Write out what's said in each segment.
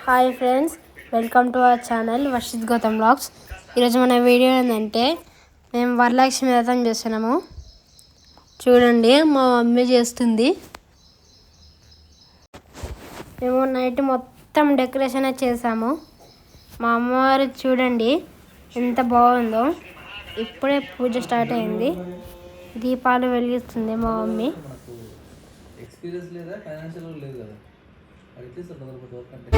Hi friends, welcome to our channel Varshith Gautam blogs. ఈరోజు మన video ఏంటంటే మేము వరలక్ష్మి వ్రతం చేస్తున్నాము. చూడండి, మా మమ్మీ చేస్తుంది. మేము నైట్ మొత్తం డెకరేషన్ చేసాము. మా అమ్మవారు చూడండి ఎంత బాగుందో. ఇప్పుడే పూజ స్టార్ట్ అయింది. దీపాలు వెలిగిస్తుంది మా మమ్మీ. ఎక్స్పీరియన్స్ లేదా ఫైనాన్షియల్ లేదు కదా, అట్లీస్ట్ వర్క్ అంటే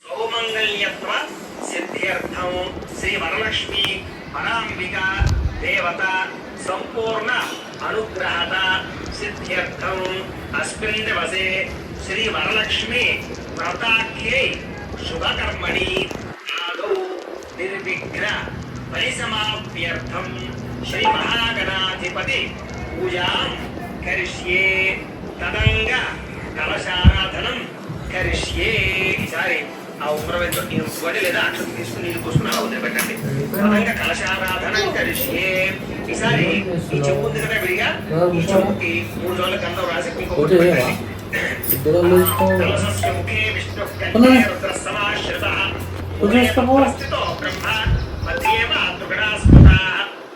సౌమంగళ్యత్వ సిద్ధ్యర్థం శ్రీ వరలక్ష్మి పరాంబిక దేవత సంపూర్ణ అనుగ్రహత సిద్ధ్యర్థం అస్మిన్ దివసే శ్రీ వరలక్ష్మి వ్రతాఖ్యై శుభకర్మణి ఆదౌ నిర్విఘ్న పరిసమాప్త్యర్థం శ్రీ మహాగణాధిపతి పూజాం కరిష్యే తదంగ కలశారాధనం కరిష్యే. ఈసారి ఆ ఉగ్రవేంద్ర నేను వడి లేదా అక్షరం తీసుకుని నీళ్ళు పోసుకుని అలా వదిలిపెట్టండి. తదంగ కలశారాధనం కరిష్యే. ఈసారి ఈ చెవు ఉంది కదా విడిగా, ఈ చెవుకి 3 రోజుల గంధం రాసి ఇంకొక కలశస్య ముఖే విష్ణు కంఠే రుద్రసమాశ్రితః ఉపస్థితో బ్రహ్మ మధ్యేవ దుగడాస్పృతః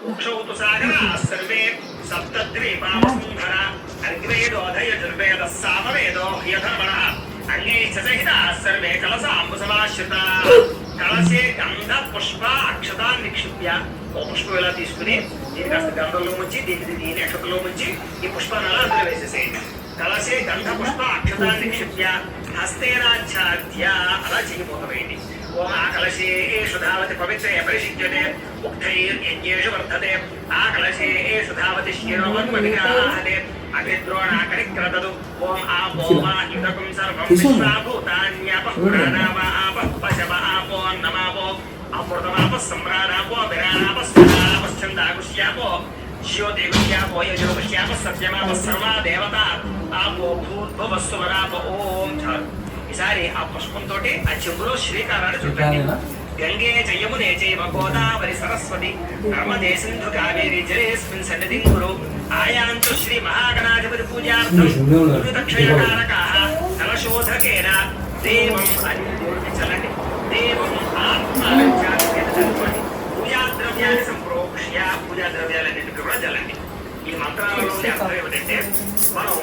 ఉక్షౌతు సాగరాः సర్వే సప్తద్వీపావసుంధర అగ్నేదోధయ దుర్వేద సామవేదో హ్యధర్మణః అంగే సహితాः సర్వే కలశాంబుసమాశ్రితాः. కలశే గంధ పుష్ప అక్షత నిక్షిప్య. ఓ పుష్పం ఇలా తీసుకుని దీని కాస్త గంధంలో ముంచి దీని అక్షతలో ముంచి ఈ పుష్పాన్ని అలా అందులో వేసేసేయండి. కలశే గంధ పుష్ప అక్షత నిక్షిప్య హస్తేనాఛాద్య అలా చెయ్యిపోతవేయండి. ఓం ఆ కలశేషు ధావతి పవిత్రే పరిశిష్యతే ఉక్తైర్యజ్ఞేషు వర్ధతే. ఆ కలశేషు ధావతి శిరోమన్మవిగ్రహాహతే అభిద్రోణాకరిక్రదదు. ఓం ఆపోమా యుతకం సర్వం విశ్వాభూతాన్యాపః పురాణావాపః పశవ ఆపో నమాపో అమృతమాపః సమ్రాడాపో విరాణాపః స్వరాపశ్చందాగుష్యాపో జ్యోతిగుష్యాపో యజోగుష్యాపః సత్యమాపః సర్వా దేవతా ఆపో భూర్భువస్సువరాప. ఓం చాలు. ఈసారి ఆ పుష్పంతో ఆ చెంబులో శ్రీకారాన్ని చుట్టండి. గంగే జయమునే చైవ గోదావరి సరస్వతి నర్మదే సింధు కావేరి జలేస్మిన్ సన్నిధిం కురు. ఆయాంతు శ్రీ మహాగణాధిపతి పూజార్థం దక్షయకారకాః కలశోధకేన దేవం అని దేవుడికి చల్లండి. దేవం ఆత్మానంచాన్ని చల్లుకోండి. పూజా ద్రవ్యాన్ని సంప్రోక్ష్య పూజా ద్రవ్యాలన్నింటికి కూడా చల్లండి. మనం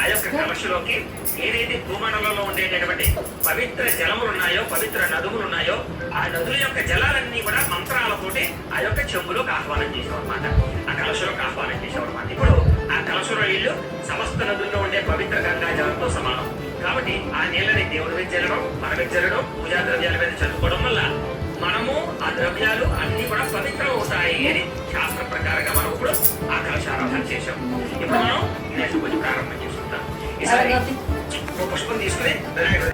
ఆ యొక్క కలశలోకి ఏదైతే భూమండలంలో ఉండేటటువంటి పవిత్ర జలములు ఉన్నాయో, పవిత్ర నదులు ఉన్నాయో, ఆ నదుల యొక్క జలాలన్నీ కూడా మంత్రాలతోటి ఆ యొక్క చెంబులోకి ఆహ్వానం చేసాం అనమాట. ఆ కలశలోకి ఆహ్వానం చేసాం అనమాట. ఇప్పుడు ఆ కలశలో నీళ్లు సమస్త నదుల్లో ఉండే పవిత్ర గంగా జలంతో సమానం. కాబట్టి ఆ నీళ్ళని దేవుడి మీద చల్లడం, మన మీద చల్లడం, పూజా ద్రవ్యాల మీద చల్లుకోవడం వల్ల మనము ఆ ద్రవ్యాలు అన్ని కూడా పవిత్రం అవుతాయి అని శాస్త్ర ప్రకారంగా మనం ఇప్పుడు ఆ కలశారాధన చేశాం. ఇప్పుడు మనం నెక్స్ట్ పూజ ప్రారంభం చేసుకుంటాం. ఈసారి ఒక పుష్పం తీసుకుని వినాయకుడు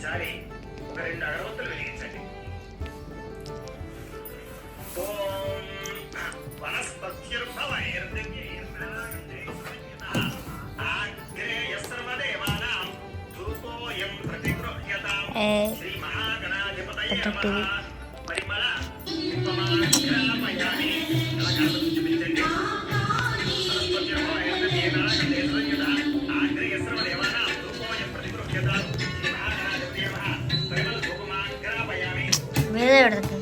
ఈసారి ఒక 2 అగరబత్తులు వెలిగించండి. ఓం వనస్పత్యుర్భవైర్దివ్యైర్నాగేయ ధృతోయం ప్రతిగృహ్యతాం శ్రీ మహాగణాధిపతయే నమః. పరిమళ పుష్పమాగ్రాపయామి. కళాకారులకు చూపించండి. వేరే పెడతాను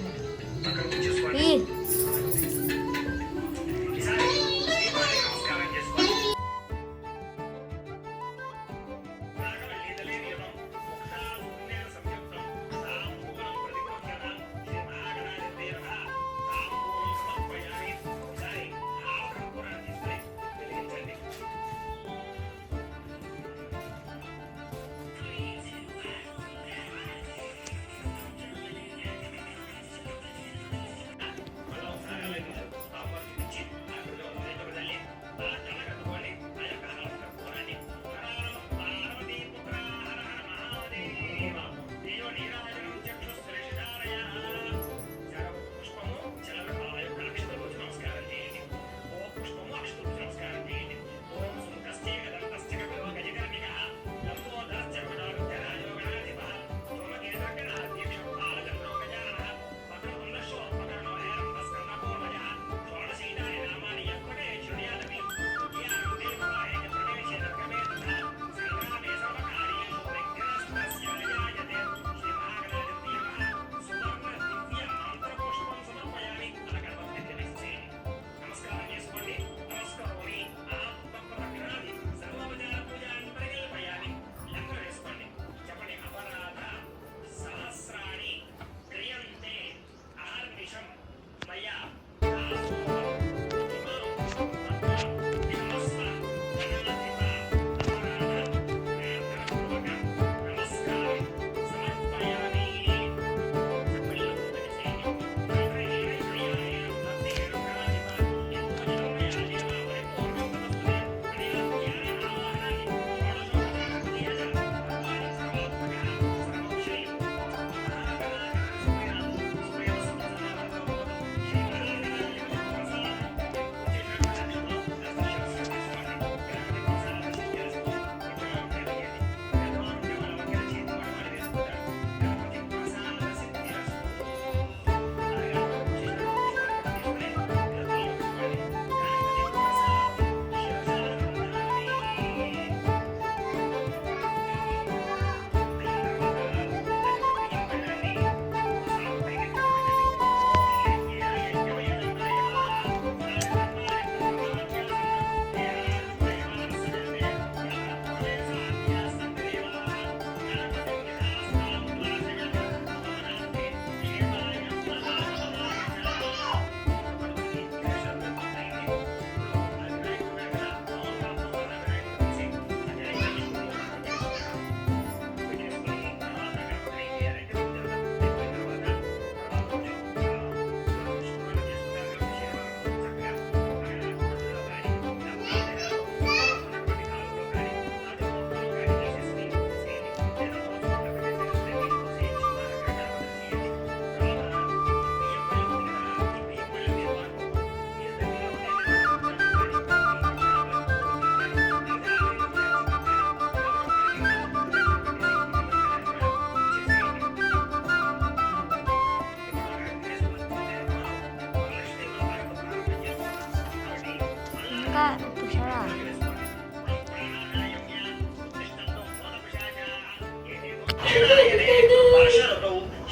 ఇంకా చూసారా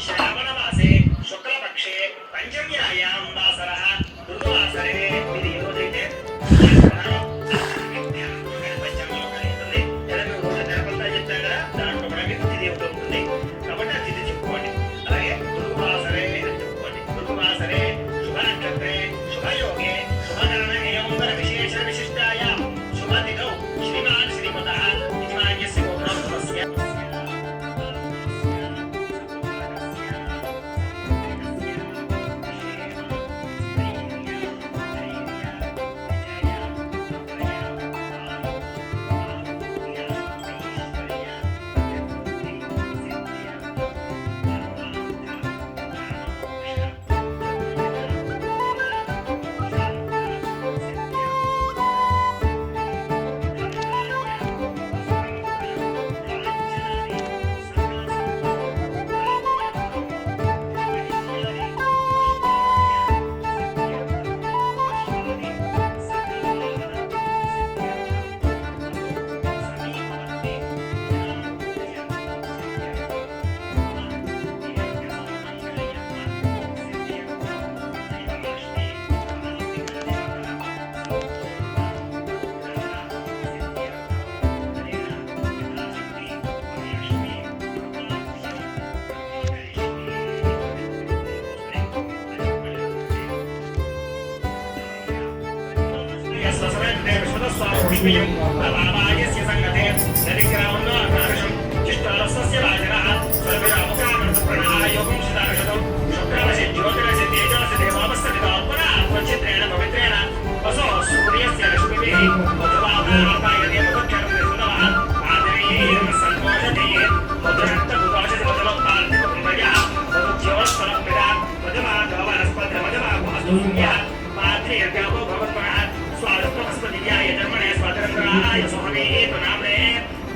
శ్రావణమాసే శుక్లపక్షే పంచమ్యాయాం వాసరః ఋతువాసరే ఇది ఏ రోజైతే చెప్తాను కదా దాంట్లో కూడా మీకు తిథి ఒకటి ఉంటుంది కాబట్టి ఆ తిథి చెప్పుకోండి. అలాగే ఋతువాసరే అని చెప్పుకోండి. ఋతువాసరే శుభ నక్షత్రే శుభయోగే శుభకరణేయంబర విశేష విశిష్టాయాం శుభతిథౌ శ్రీమాన్ శ్రీమతః యజమాన్యస్య గోత్రోద్భవస్య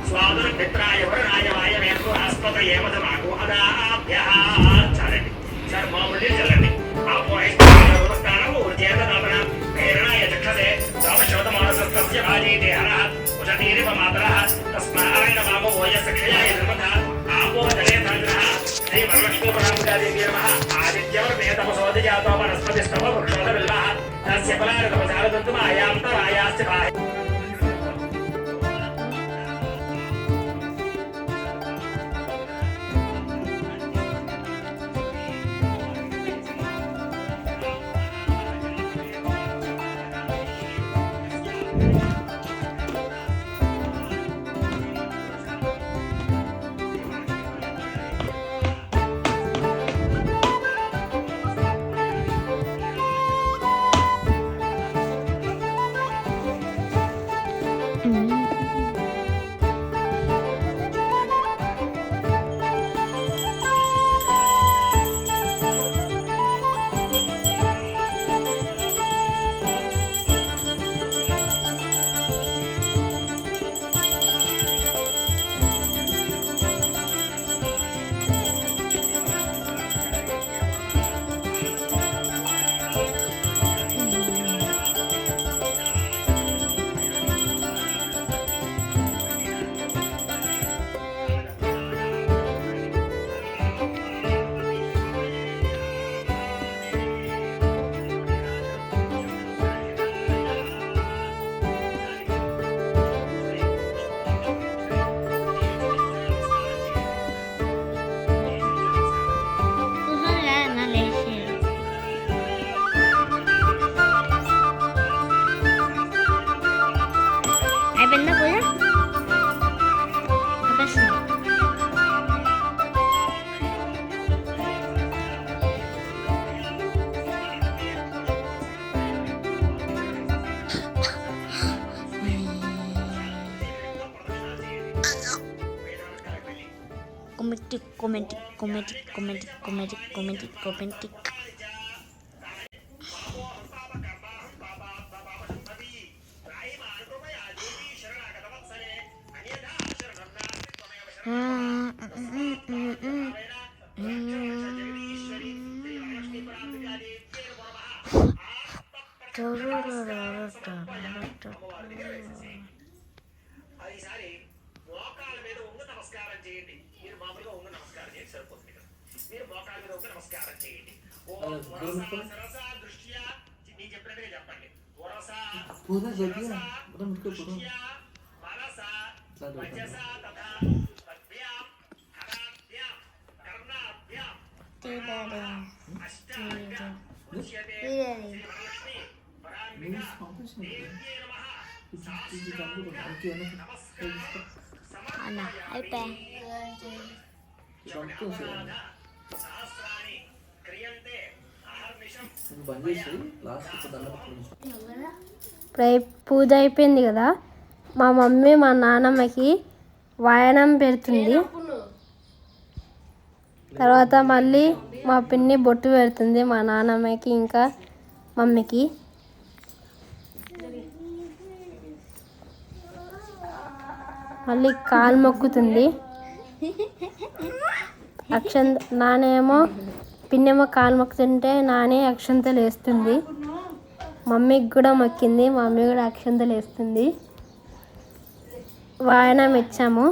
స్వాదుర్మిత్రాయ వరుణాయ వాయమేకు ఆస్పత్రయే మధుమాకు అదాభ్యః చాలండి. సార్ మామూలు చల్లండి. ఆపోహిస్తానం ఊర్జేతనాపన ప్రేరణాయ చక్షసే సావశోతమానసస్తస్య భాజీతే హరః ఉషతీరివ మాతరః తస్మాయ నమో వోయస్య క్షయాయ ధర్మః ఆపో జలే ధాన్యః శ్రీ వరలక్ష్మీపరాంబుజాదేవి నమః ఆదిత్యవర్ణే తపసోదిజాతో వనస్పతిస్తవ వృక్షోదవిల్వః తస్య ఫలారతమసాలదంతుమాయాంతరాయాస్య బాహ్య Commentic. ఈసారి మోకాళ్ళ మీద ఉంగు నమస్కారం చేయండి. మీరు మామూలుగా ఉంగు నమస్కారం చేయండి, సరిపోతుంది కదా. మీరు మోకాళ్ళ మీద ఉంగు నమస్కారం చేయండి. ఓం వరస దృష్ట్యా నేను చెప్పినట్టుగా చెప్పండి. వరస దృష్ట్యా మనస వచస తథా పద్భ్యాం హరాభ్యాం కర్ణాభ్యాం అష్టాభ్యాం ఉచ్యతే శ్రీమహాలక్ష్మి పరాంబికా దేవ్యై నమః సాష్టాంగ నమస్కారం సమర్పయామి. సహస్రాణి క్రియంతే అహర్నిశం. బంద్ చేసి లాస్ట్ దండం పెట్టుకోండి. ఇప్పుడు పూజ అయిపోయింది కదా, మా మమ్మీ మా నాన్నమ్మకి వాయనం పెడుతుంది. తర్వాత మళ్ళీ మా పిన్ని బొట్టు పెడుతుంది మా నాన్నమ్మకి ఇంకా మమ్మీకి. మళ్ళీ కాలు మొక్కుతుంది. నానేమో పిన్నేమో కాలు మొక్కుతుంటే నానే అక్షంతలు వేస్తుంది. మమ్మీకి కూడా మొక్కింది, మమ్మీ కూడా అక్షంతలు వేస్తుంది. వాయనం ఇచ్చాము.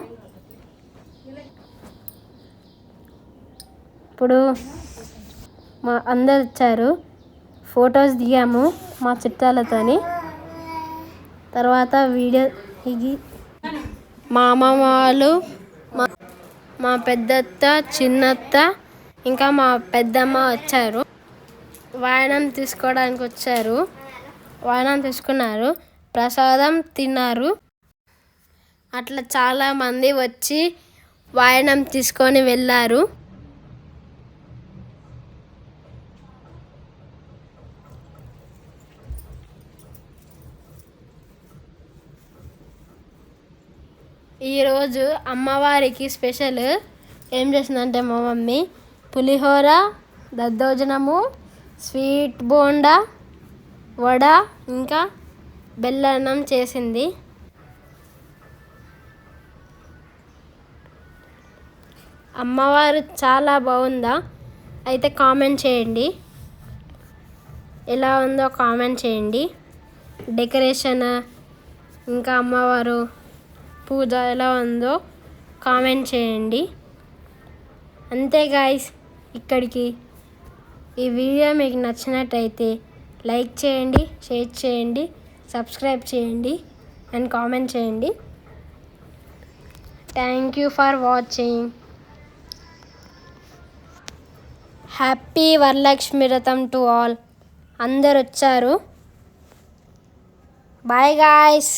ఇప్పుడు మా అందరు వచ్చారు, ఫొటోస్ దిగాము మా చుట్టాలతోని. తర్వాత వీడియో దిగి మా అమ్మమ్మ వాళ్ళు, మా పెద్దత్త, చిన్నత్త ఇంకా మా పెద్దమ్మ వచ్చారు. వాయనం తీసుకోవడానికి వచ్చారు. వాయనం తీసుకున్నారు, ప్రసాదం తిన్నారు. అట్లా చాలామంది వచ్చి వాయనం తీసుకొని వెళ్ళారు. ఈరోజు అమ్మవారికి స్పెషల్ ఏం చేసిందంటే మా మమ్మీ పులిహోర, దద్దోజనము, స్వీట్ బోండా, వడ ఇంకా బెల్లన్నం చేసింది. అమ్మవారు చాలా బాగుందా? అయితే కామెంట్ చేయండి, ఎలా ఉందో కామెంట్ చేయండి. డెకరేషన్ ఇంకా అమ్మవారు పూజ ఎలా ఉందో కామెంట్ చేయండి. అంతే గాయ్స్, ఇక్కడికి ఈ వీడియో మీకు నచ్చినట్టయితే లైక్ చేయండి, షేర్ చేయండి, సబ్స్క్రైబ్ చేయండి అండ్ కామెంట్ చేయండి. Thank you for watching. Happy Varalakshmi Vratam to all. అందరు వచ్చారు. Bye guys.